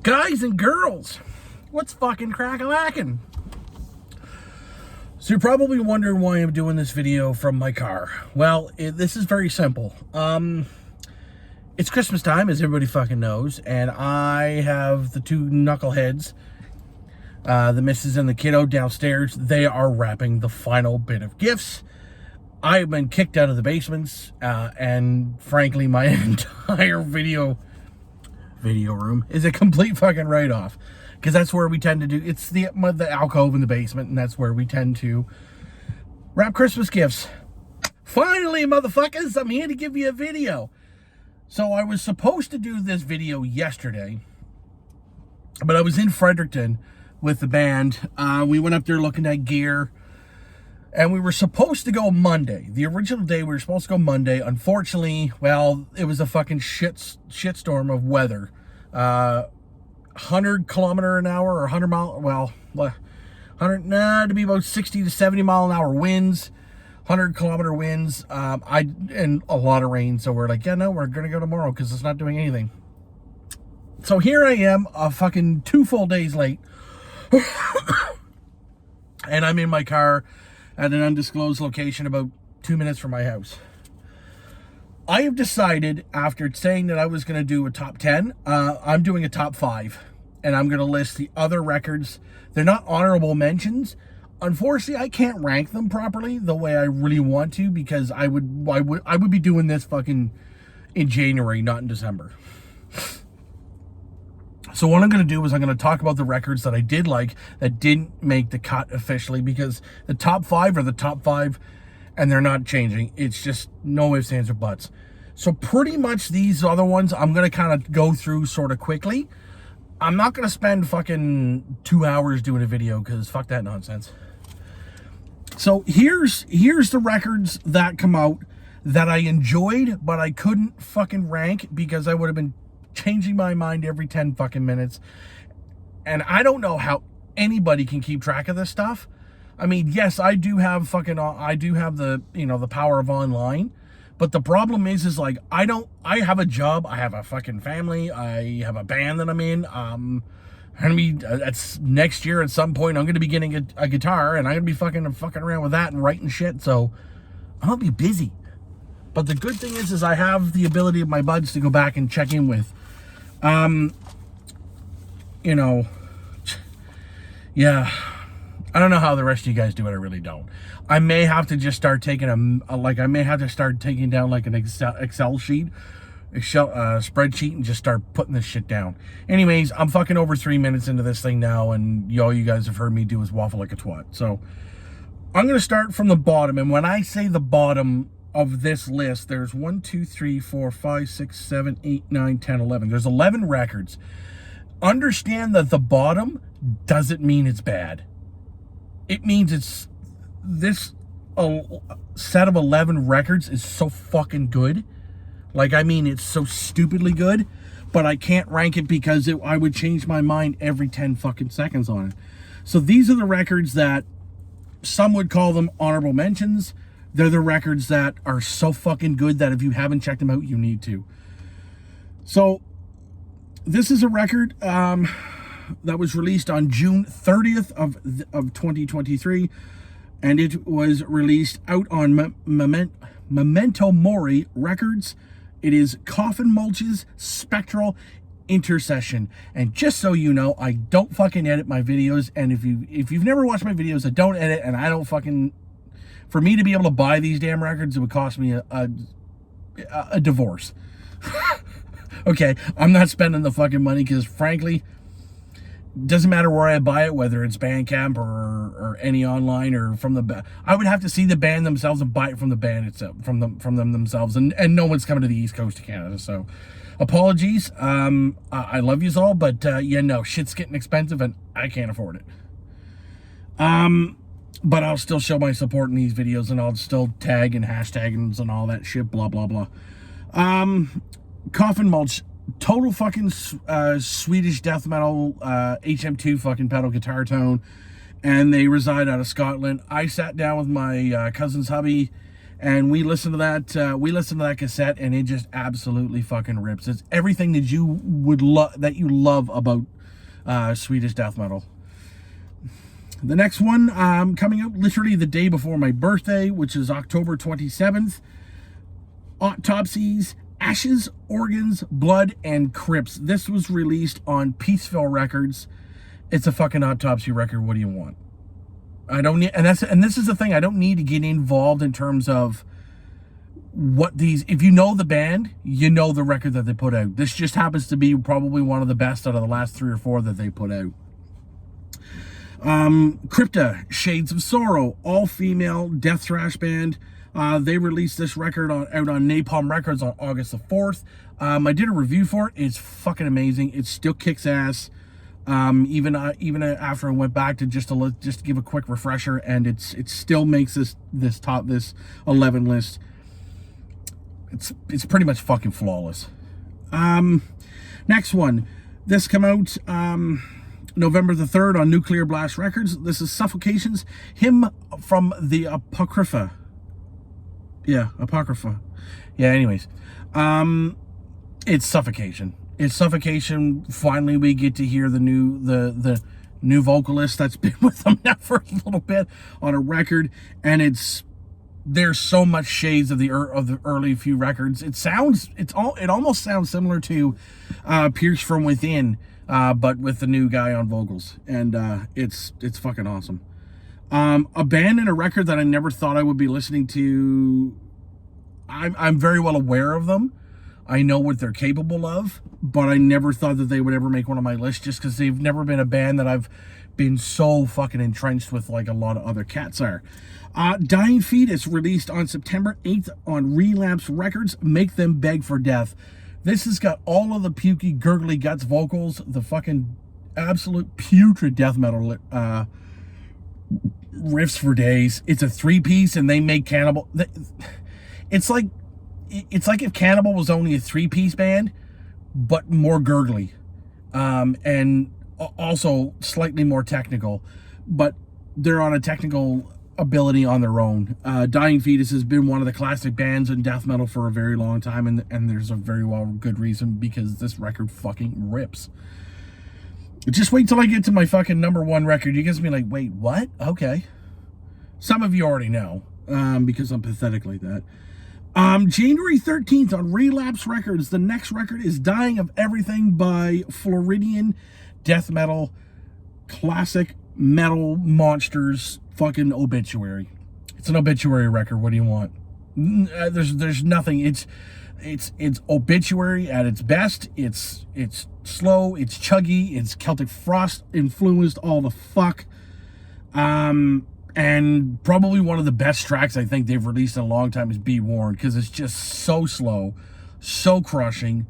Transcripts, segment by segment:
Guys and girls, what's fucking crack-a-lackin'? So you're probably wondering why I'm doing this video from my car. Well, this is very simple. It's Christmas time, as everybody fucking knows, and I have the two knuckleheads, the missus and the kiddo downstairs. They are wrapping the final bit of gifts. I have been kicked out of the basements, and frankly, my entire video room is a complete fucking write-off, because that's where we tend to do, it's the alcove in the basement, and that's where we tend to wrap Christmas gifts. Finally, motherfuckers, I'm here to give you a video. So I was supposed to do this video yesterday, but I was in Fredericton with the band. We went up there looking at gear, and we were supposed to go Monday. The original day, we were supposed to go Monday. Unfortunately, well, it was a fucking shitstorm of weather. 100 kilometer an hour or 100 mile, well, 100, to be about 60 to 70 mile an hour winds, 100 kilometer winds, and a lot of rain. So we're like, yeah, no, we're going to go tomorrow because it's not doing anything. So here I am, fucking 2 full days late. And I'm in my car at an undisclosed location about 2 minutes from my house. I have decided, after saying that I was going to do a top 10, I'm doing a top 5. And I'm going to list the other records. They're not honorable mentions. Unfortunately, I can't rank them properly the way I really want to, because I would be doing this fucking in January, not in December. So what I'm going to do is I'm going to talk about the records that I did like that didn't make the cut officially, because the top 5 are the top 5 and they're not changing. It's just no ifs, ands, or buts. So pretty much these other ones I'm going to kind of go through sort of quickly. I'm not going to spend fucking 2 hours doing a video, because fuck that nonsense. So here's the records that come out that I enjoyed, but I couldn't fucking rank because I would have been changing my mind every 10 fucking minutes. And I don't know how anybody can keep track of this stuff. I mean, yes, I do have the, the power of online, but the problem is like, I have a job, I have a fucking family, I have a band that I'm in. That's next year at some point, I'm going to be getting a guitar, and I'm going to be fucking around with that and writing shit. So I'm going to be busy. But the good thing is I have the ability of my buds to go back and check in with. Yeah, I don't know how the rest of you guys do it. I really don't. I may have to just start taking I may have to start taking down like an Excel sheet, spreadsheet, and just start putting this shit down. Anyways, I'm fucking over 3 minutes into this thing now, and all you guys have heard me do is waffle like a twat. So I'm going to start from the bottom. And when I say the bottom of this list, there's 1, 2, 3, 4, 5, 6, 7, 8, 9, 10, 11. There's 11 records. Understand that the bottom doesn't mean it's bad. It means it's this set of 11 records is so fucking good. Like, I mean, it's so stupidly good, but I can't rank it because I would change my mind every 10 fucking seconds on it. So these are the records that some would call them honorable mentions. They're the records that are so fucking good that if you haven't checked them out, you need to. So this is a record that was released on June 30th of 2023, and it was released out on Memento Mori Records. It is Coffin Mulch's Spectral Intercession. And just so you know, I don't fucking edit my videos, and if you've never watched my videos, I don't edit, and I don't fucking... For me to be able to buy these damn records, it would cost me a divorce. Okay, I'm not spending the fucking money because, frankly, it doesn't matter where I buy it, whether it's Bandcamp or any online or from the... I would have to see the band themselves and buy it from the band itself, from them themselves, and no one's coming to the East Coast of Canada, so apologies. I love yous all, but yeah, no, shit's getting expensive and I can't afford it. But I'll still show my support in these videos, and I'll still tag and hashtag and all that shit, blah, blah, blah. Coffin Mulch, total fucking Swedish death metal, HM2 fucking pedal guitar tone, and they reside out of Scotland. I sat down with my cousin's hubby and we listened to that. We listened to that cassette, and it just absolutely fucking rips. It's everything that you would love about Swedish death metal. The next one coming out literally the day before my birthday, which is October 27th. Autopsies, Ashes, Organs, Blood, and Crypts. This was released on Peaceville Records. It's a fucking autopsy record. What do you want? I don't need, and this is the thing. I don't need to get involved in terms of what these. If you know the band, you know the record that they put out. This just happens to be probably one of the best out of the last 3 or 4 that they put out. Crypta, Shades of Sorrow, all-female death thrash band. They released this record out on Napalm Records on August the 4th. I did a review for it. It's fucking amazing. It still kicks ass. Even after I went back to just give a quick refresher, and it still makes this 11 list. It's pretty much fucking flawless. Next one. This come out November the 3rd on Nuclear Blast Records. This is Suffocations, Hymn from the Apocrypha. Yeah, Apocrypha. Yeah, anyways. It's Suffocation. It's Suffocation. Finally, we get to hear the new vocalist that's been with them now for a little bit on a record, and there's so much shades of the early few records. It almost sounds similar to Pierce from Within, but with the new guy on vocals, and it's fucking awesome. A band and a record that I never thought I would be listening to. I'm very well aware of them. I know what they're capable of, but I never thought that they would ever make one of my lists, just because they've never been a band that I've been so fucking entrenched with like a lot of other cats are. Dying Fetus, released on September 8th on Relapse Records. Make Them Beg for Death. This has got all of the pukey, gurgly guts vocals, the fucking absolute putrid death metal riffs for days. It's a 3-piece, and they make Cannibal. It's like if Cannibal was only a 3-piece band, but more gurgly, and also slightly more technical, but they're on a technical ability on their own. Dying Fetus has been one of the classic bands in death metal for a very long time, and there's a very good reason, because this record fucking rips. Just wait till I get to my fucking number 1 record. You guys be like, wait, what? Okay. Some of you already know, because I'm pathetic like that. January 13th on Relapse Records. The next record is Dying of Everything by Floridian death metal, classic metal monsters, fucking obituary. It's an obituary record. What do you want? There's nothing. It's obituary at its best. It's slow, it's chuggy, it's Celtic Frost influenced, all the fuck. And probably one of the best tracks I think they've released in a long time is Be Warned, because it's just so slow, so crushing,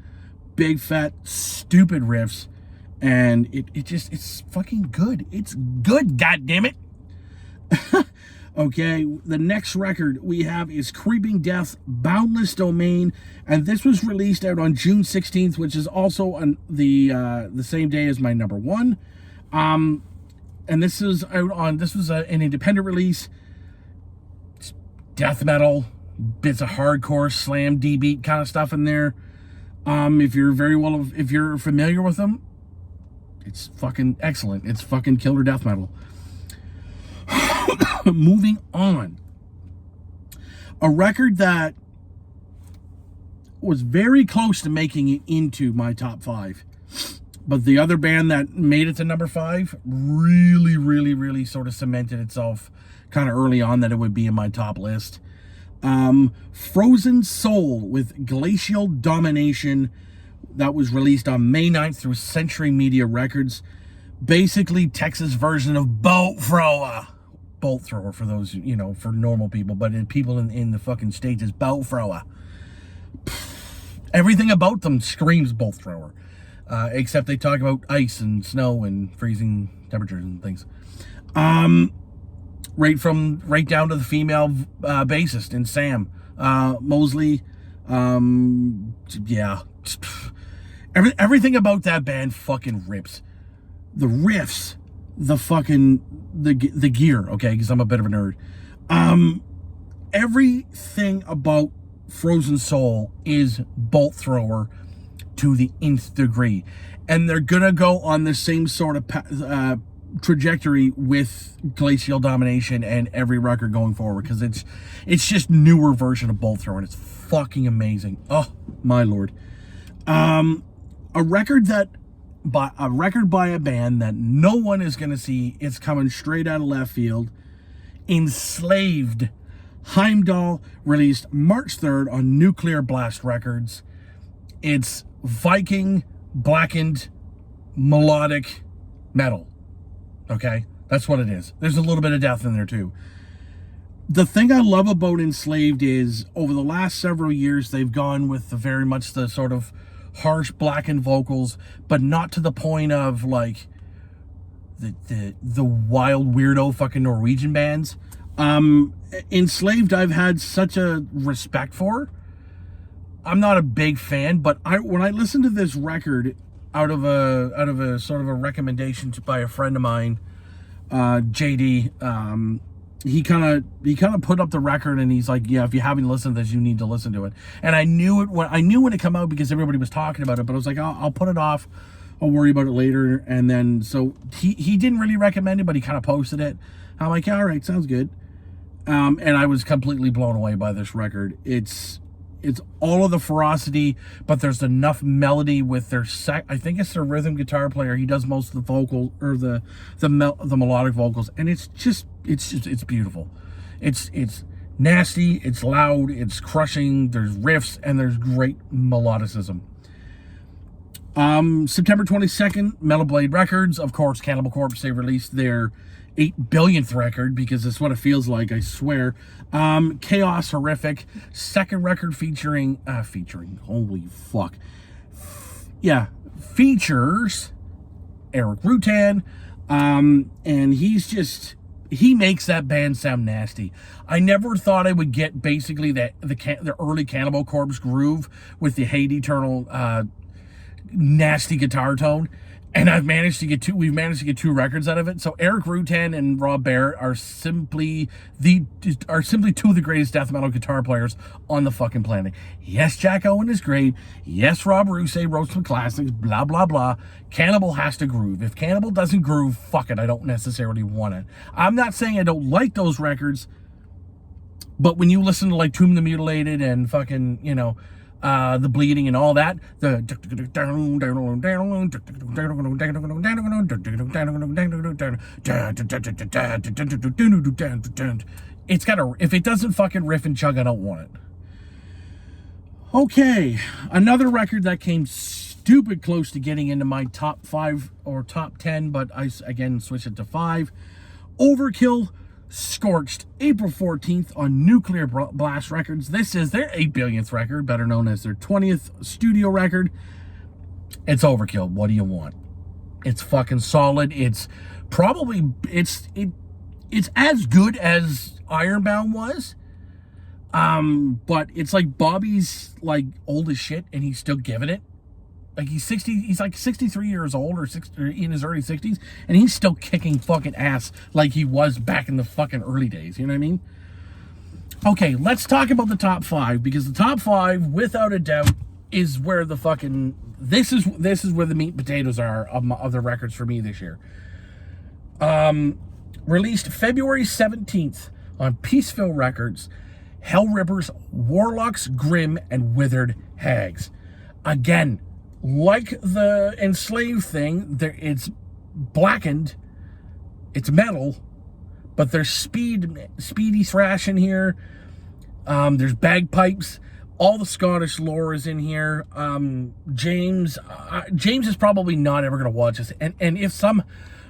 big fat stupid riffs, and it's fucking good. It's good, goddammit. Okay, the next record we have is Creeping Death, Boundless Domain, and this was released out on June 16th, which is also on the same day as my number 1. And this was an independent release. It's death metal, bits of hardcore, slam, D-beat kind of stuff in there. If you're familiar with them, it's fucking excellent. It's fucking killer death metal. Moving on. A record that was very close to making it into my top 5. But the other band that made it to number 5 really sort of cemented itself kind of early on that it would be in my top list. Frozen Soul with Glacial Domination, that was released on May 9th through Century Media Records. Basically Texas version of Bolt Thrower. Bolt Thrower for those, for normal people, but people in the fucking States is Bolt Thrower. Everything about them screams Bolt Thrower. Except they talk about ice and snow and freezing temperatures and things. Right down to the female bassist in Sam Mosley. Yeah, everything about that band fucking rips. The riffs, the gear. Okay, because I'm a bit of a nerd. everything about Frozen Soul is bolt thrower to the nth degree, and they're gonna go on the same sort of trajectory with Glacial Domination and every record going forward, because it's just newer version of bolt thrower, and it's fucking amazing. Oh my lord. A record by a band that no one is gonna see. It's coming straight out of left field. Enslaved. Heimdall, released March 3rd on Nuclear Blast Records. It's Viking blackened melodic metal. Okay? That's what it is. There's a little bit of death in there too. The thing I love about Enslaved is over the last several years they've gone with very much the sort of harsh blackened vocals, but not to the point of like the wild weirdo fucking Norwegian bands. Enslaved I've had such a respect for. I'm not a big fan, but when I listened to this record out of a sort of a recommendation by a friend of mine, JD, he kind of put up the record and he's like, yeah, if you haven't listened to this, you need to listen to it. And I knew when it came out because everybody was talking about it, but I was like, I'll put it off. I'll worry about it later. And then so he didn't really recommend it, but he kind of posted it. I'm like, yeah, all right, sounds good. And I was completely blown away by this record. It's all of the ferocity, but there's enough melody with their I think it's their rhythm guitar player. He does most of the vocal or the melodic vocals, and it's beautiful. It's nasty, it's loud, it's crushing. There's riffs and there's great melodicism. September 22nd, Metal Blade Records, of course, Cannibal Corpse. They released their 8 billionth record, because it's what it feels like, I swear. Chaos Horrific, second record featuring holy fuck, yeah, features Eric Rutan, and he makes that band sound nasty. I never thought I would get basically the early Cannibal Corpse groove with the Hate Eternal nasty guitar tone. And we've managed to get two records out of it. So Eric Rutan and Rob Barrett are simply two of the greatest death metal guitar players on the fucking planet. Yes, Jack Owen is great. Yes, Rob Rousay wrote some classics, blah, blah, blah. Cannibal has to groove. If Cannibal doesn't groove, fuck it, I don't necessarily want it. I'm not saying I don't like those records, but when you listen to like Tomb the Mutilated and fucking, the Bleeding and all that, it's got if it doesn't fucking riff and chug, I don't want it. Okay, another record that came stupid close to getting into my top 5 or top 10, but I again switched it to 5. Overkill, Scorched, April 14th on Nuclear Blast Records. This is their 8 billionth record, better known as their 20th studio record. It's Overkill. What do you want? It's fucking solid. It's probably, it's as good as Ironbound was. But it's like Bobby's like old as shit and he's still giving it. Like he's like 63 years old or in his early 60s, and he's still kicking fucking ass like he was back in the fucking early days. You know what I mean? Okay, let's talk about the top 5, because the top 5, without a doubt, is where the fucking this is where the meat and potatoes are of the records for me this year. Released February 17th on Peaceville Records, Hellrippers, Warlocks, Grim, and Withered Hags. Again, like the Enslaved thing, it's blackened, it's metal, but there's speedy thrash in here. There's bagpipes. All the Scottish lore is in here. James is probably not ever gonna watch this, and if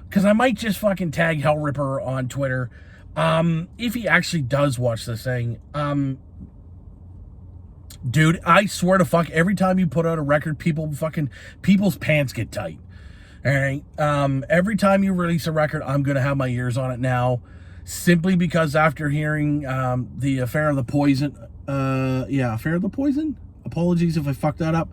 because I might just fucking tag Hellripper on Twitter. If he actually does watch this thing, dude, I swear to fuck, every time you put out a record, people's pants get tight. All right. Every time you release a record, I'm gonna have my ears on it now, simply because after hearing the Affair of the Poison, Affair of the Poison. Apologies if I fucked that up.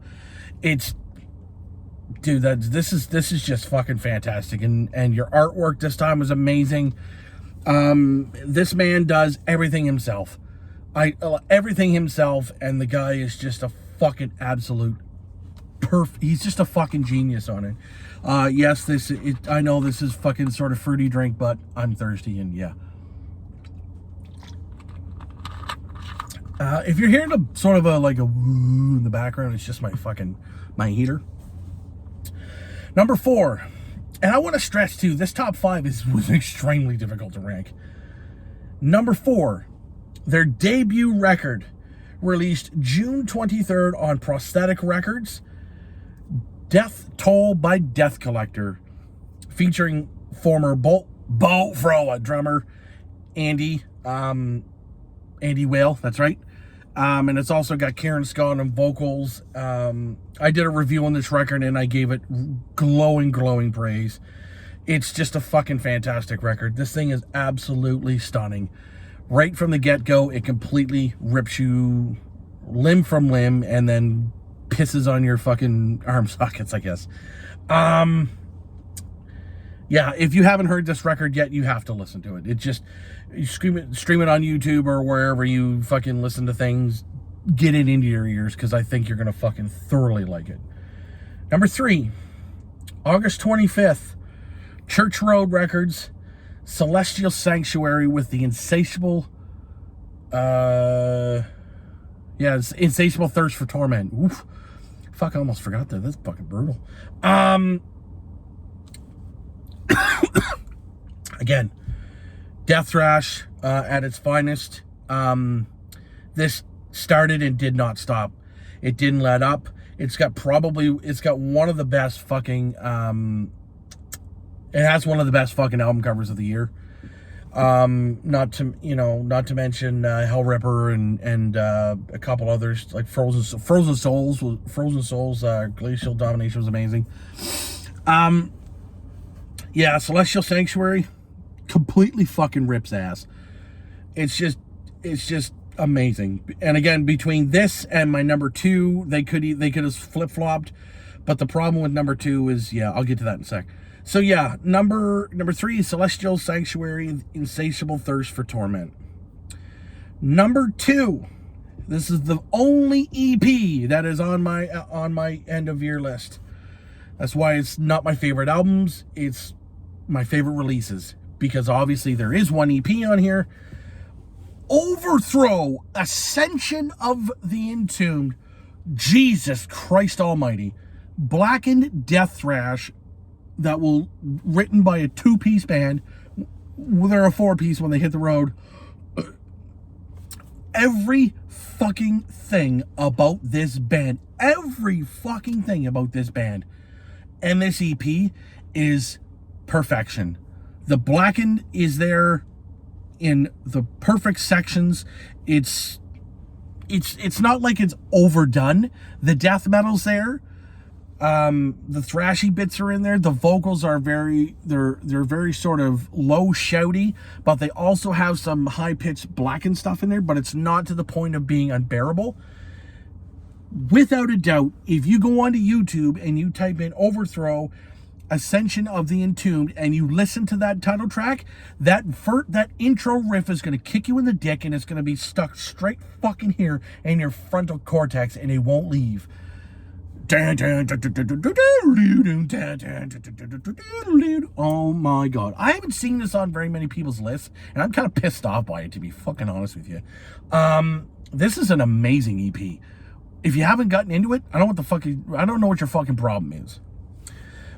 Dude, this is just fucking fantastic, and your artwork this time was amazing. This man does everything himself. Everything himself, and the guy is just a fucking absolute he's just a fucking genius on it. Yes, I know this is fucking sort of fruity drink, but I'm thirsty, and yeah. If you're hearing a sort of a woo in the background, it's just my heater. Number 4, and I want to stress too, this top 5 was extremely difficult to rank. Number 4, their debut record, released June 23rd on Prosthetic Records, Death Toll by Death Collector, featuring former Bolt Thrower drummer Andy Whale, that's right. And it's also got Kieran Scott on vocals. I did a review on this record and I gave it glowing praise. It's just a fucking fantastic record. This thing is absolutely stunning. Right from the get-go, it completely rips you limb from limb and then pisses on your fucking arm sockets, I guess. Yeah, if you haven't heard this record yet, you have to listen to it. It just, you stream it on YouTube or wherever you fucking listen to things. Get it into your ears, because I think you're going to fucking thoroughly like it. Number 3, August 25th, Church Road Records, Celestial Sanctuary with the insatiable thirst for torment. Oof. Fuck, I almost forgot that. That's fucking brutal. Again, death thrash at its finest. This started and did not stop. It didn't let up. It's got one of the best fucking it has one of the best fucking album covers of the year. Not to mention Hellripper and a couple others like Frozen Souls, Glacial Domination was amazing. Yeah, Celestial Sanctuary completely fucking rips ass. It's just amazing. And again, between this and my number 2, they could have flip-flopped, but the problem with number 2 is, yeah, I'll get to that in a sec. So yeah, number 3, Celestial Sanctuary, Insatiable Thirst for Torment. Number 2, this is the only EP that is on my end of year list. That's why it's not my favorite albums, it's my favorite releases, because obviously there is one EP on here. Overthrow, Ascension of the Entombed. Jesus Christ almighty. Blackened death thrash that will written by a 2-piece band. They're a 4-piece when they hit the road. Every fucking thing about this band, and this EP is perfection. The Blackened is there in the perfect sections. It's not like it's overdone. The death metal's there. The thrashy bits are in there. The vocals are they're very sort of low shouty, but they also have some high-pitched Blackened stuff in there, but it's not to the point of being unbearable. Without a doubt, if you go onto YouTube and you type in Overthrow, Ascension of the Entombed, and you listen to that title track, that intro riff is going to kick you in the dick, and it's going to be stuck straight fucking here in your frontal cortex, and it won't leave. Oh my god. I haven't seen this on very many people's lists, and I'm kind of pissed off by it, to be fucking honest with you. This is an amazing EP. If you haven't gotten into it, I don't know what your fucking problem is.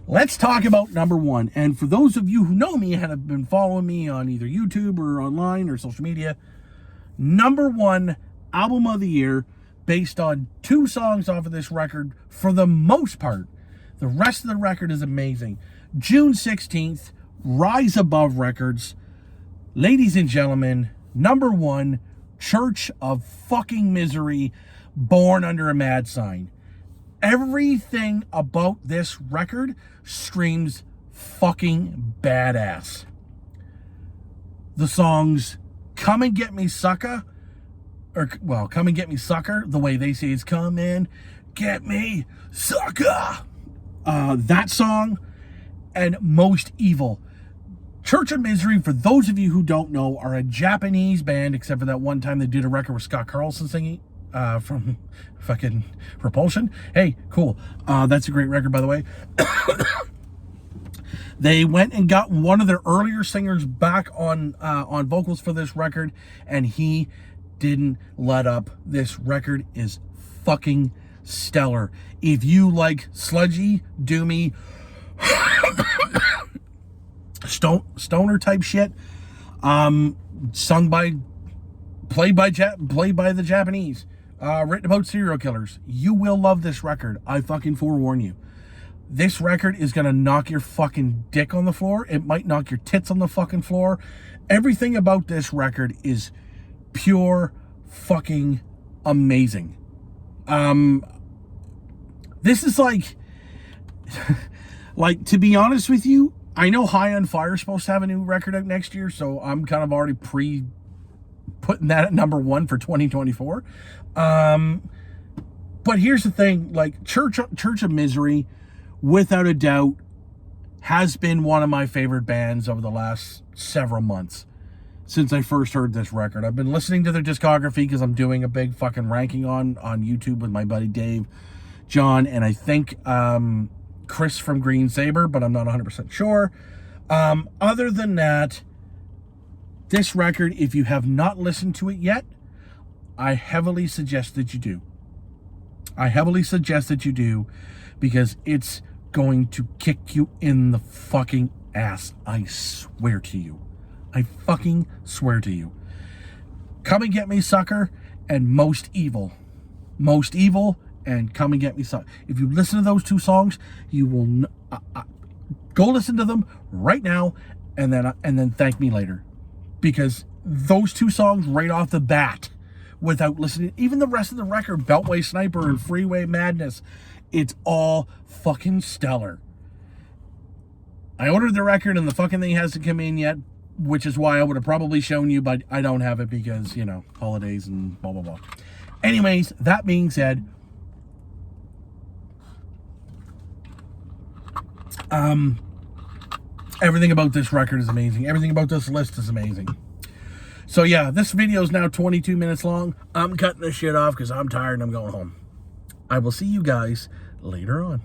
Let's talk about number 1. And for those of you who know me and have been following me on either YouTube or online or social media, number 1 album of the year, based on 2 songs off of this record for the most part. The rest of the record is amazing. June 16th, Rise Above Records. Ladies and gentlemen, number 1, Church of fucking Misery, Born Under a Mad Sign. Everything about this record screams fucking badass. The songs Come and Get Me Sucker, Come and Get Me Sucker, the way they say is Come and Get Me Sucker. That song, and Most Evil. Church of Misery, for those of you who don't know, are a Japanese band, except for that one time they did a record with Scott Carlson singing from fucking Repulsion. Hey, cool. That's a great record, by the way. They went and got one of their earlier singers back on vocals for this record, and he didn't let up. This record is fucking stellar. If you like sludgy, doomy, stoner type shit, played by the Japanese, written about serial killers, you will love this record. I fucking forewarn you. This record is gonna knock your fucking dick on the floor. It might knock your tits on the fucking floor. Everything about this record is pure fucking amazing. This is like to be honest with you, I know High on Fire is supposed to have a new record out next year, so I'm kind of already putting that at number 1 for 2024. But here's the thing, like Church of Misery, without a doubt, has been one of my favorite bands over the last several months since I first heard this record. I've been listening to their discography because I'm doing a big fucking ranking on YouTube with my buddy Dave, John, and I think Chris from Green Saber, but I'm not 100% sure. Other than that, this record, if you have not listened to it yet, I heavily suggest that you do. I heavily suggest that you do, because it's going to kick you in the fucking ass. I swear to you. I fucking swear to you. Come and Get Me, Sucker, and Most Evil. Most Evil and Come and Get Me, Sucker. If you listen to those two songs, you will go listen to them right now, and then thank me later, because those two songs right off the bat, without listening, even the rest of the record, Beltway Sniper and Freeway Madness, it's all fucking stellar. I ordered the record and the fucking thing hasn't come in yet, which is why I would have probably shown you, but I don't have it because, you know, holidays and blah, blah, blah. Anyways, that being said, everything about this record is amazing. Everything about this list is amazing. So yeah, this video is now 22 minutes long. I'm cutting this shit off because I'm tired and I'm going home. I will see you guys later on.